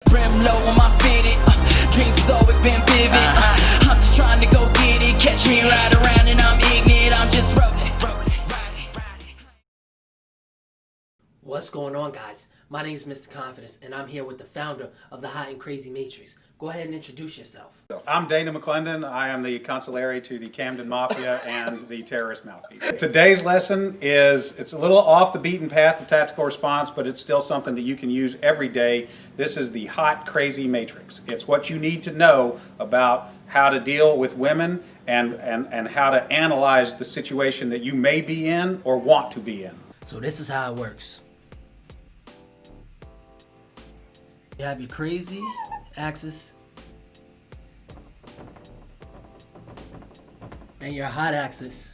Brim low on my fitted, dreams has always been vivid. I'm just trying to go get it. Catch me right around and I'm ignorant. I'm just rolling. What's going on, guys? My name is Mr. Confidence, and I'm here with the founder of the Hot and Crazy Matrix. Go ahead and introduce yourself. I'm Dana McClendon. I am the consigliere to the Camden Mafia and the terrorist mouthpiece. Today's lesson it's a little off the beaten path of tactical response, but it's still something that you can use every day. This is the Hot Crazy Matrix. It's what you need to know about how to deal with women and how to analyze the situation that you may be in or want to be in. So this is how it works. You have your crazy axis and your hot axis.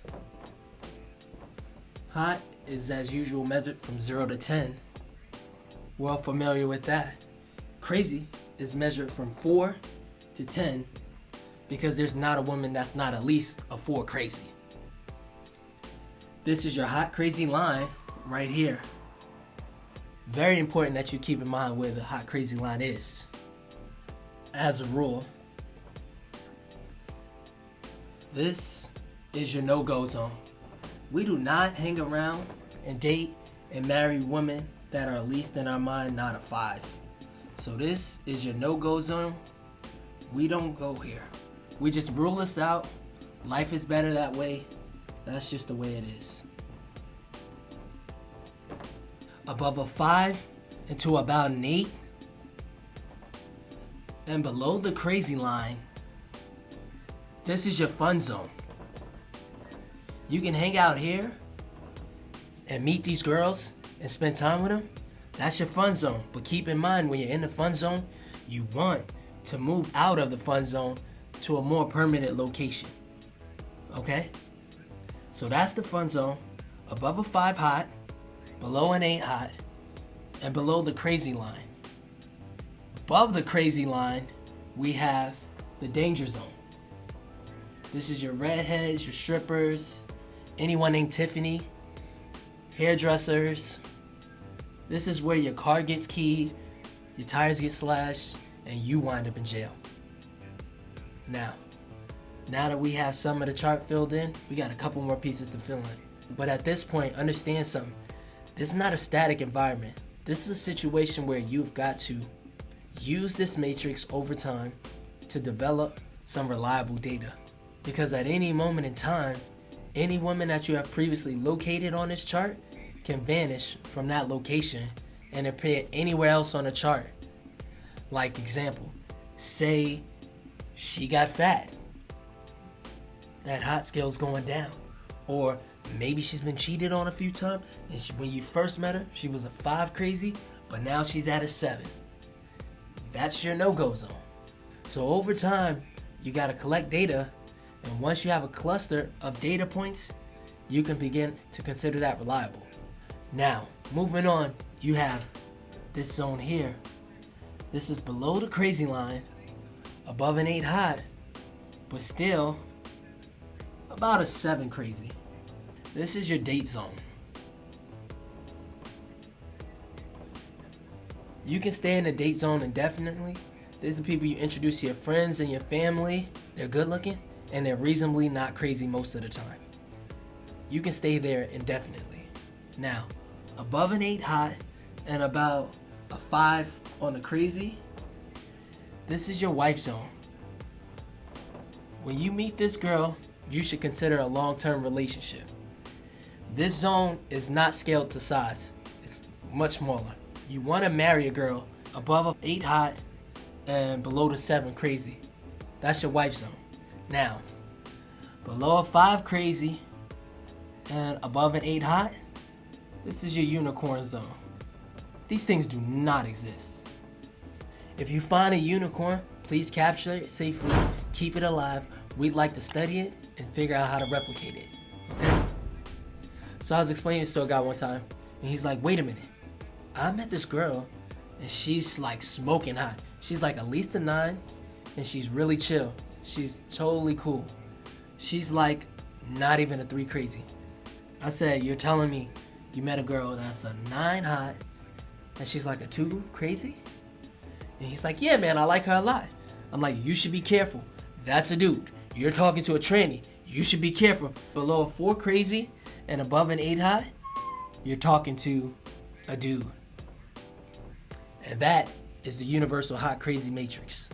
Hot is as usual measured from 0 to 10. We're all familiar with that. Crazy is measured from 4 to 10 because there's not a woman that's not at least a 4 crazy. This is your hot crazy line right here. Very important that you keep in mind where the hot crazy line is. As a rule, this is your no-go zone. We do not hang around and date and marry women that are at least in our mind not a 5. So this is your no-go zone. We don't go here. We just rule this out. Life is better that way. That's just the way it is. Above a 5 and to about an 8. And below the crazy line, this is your fun zone. You can hang out here and meet these girls and spend time with them. That's your fun zone. But keep in mind, when you're in the fun zone, you want to move out of the fun zone to a more permanent location. Okay? So that's the fun zone. Above a 5 hot, below an 8 hot, and below the crazy line. Above the crazy line, we have the danger zone. This is your redheads, your strippers, anyone named Tiffany, hairdressers. This is where your car gets keyed, your tires get slashed, and you wind up in jail. Now that we have some of the chart filled in, we got a couple more pieces to fill in. But at this point, understand something. This is not a static environment. This is a situation where you've got to use this matrix over time to develop some reliable data. Because at any moment in time, any woman that you have previously located on this chart can vanish from that location and appear anywhere else on the chart. Like example, say she got fat. That hot scale's going down. Or maybe she's been cheated on a few times, and when you first met her, she was a 5 crazy, but now she's at a 7. That's your no-go zone. So over time, you gotta collect data, and once you have a cluster of data points, you can begin to consider that reliable. Now, moving on, you have this zone here. This is below the crazy line, above an 8 hot, but still about a 7 crazy. This is your date zone. You can stay in the date zone indefinitely. These are people you introduce to your friends and your family. They're good looking and they're reasonably not crazy most of the time. You can stay there indefinitely. Now, above an 8 hot and about a 5 on the crazy, this is your wife zone. When you meet this girl, you should consider a long-term relationship. This zone is not scaled to size. It's much smaller. You want to marry a girl above an 8 hot and below the 7 crazy. That's your wife zone. Now, below a 5 crazy and above an 8 hot, this is your unicorn zone. These things do not exist. If you find a unicorn, please capture it safely, keep it alive. We'd like to study it and figure out how to replicate it. Okay? So I was explaining this to a guy one time, and he's like, wait a minute. I met this girl, and she's like smoking hot. She's like at least a 9, and she's really chill. She's totally cool. She's like not even a 3 crazy. I said, you're telling me you met a girl that's a 9 hot, and she's like a 2 crazy? And he's like, yeah, man, I like her a lot. I'm like, you should be careful. That's a dude. You're talking to a tranny. You should be careful. Below a 4 crazy and above an 8 high, you're talking to a dude. And that is the universal hot crazy matrix.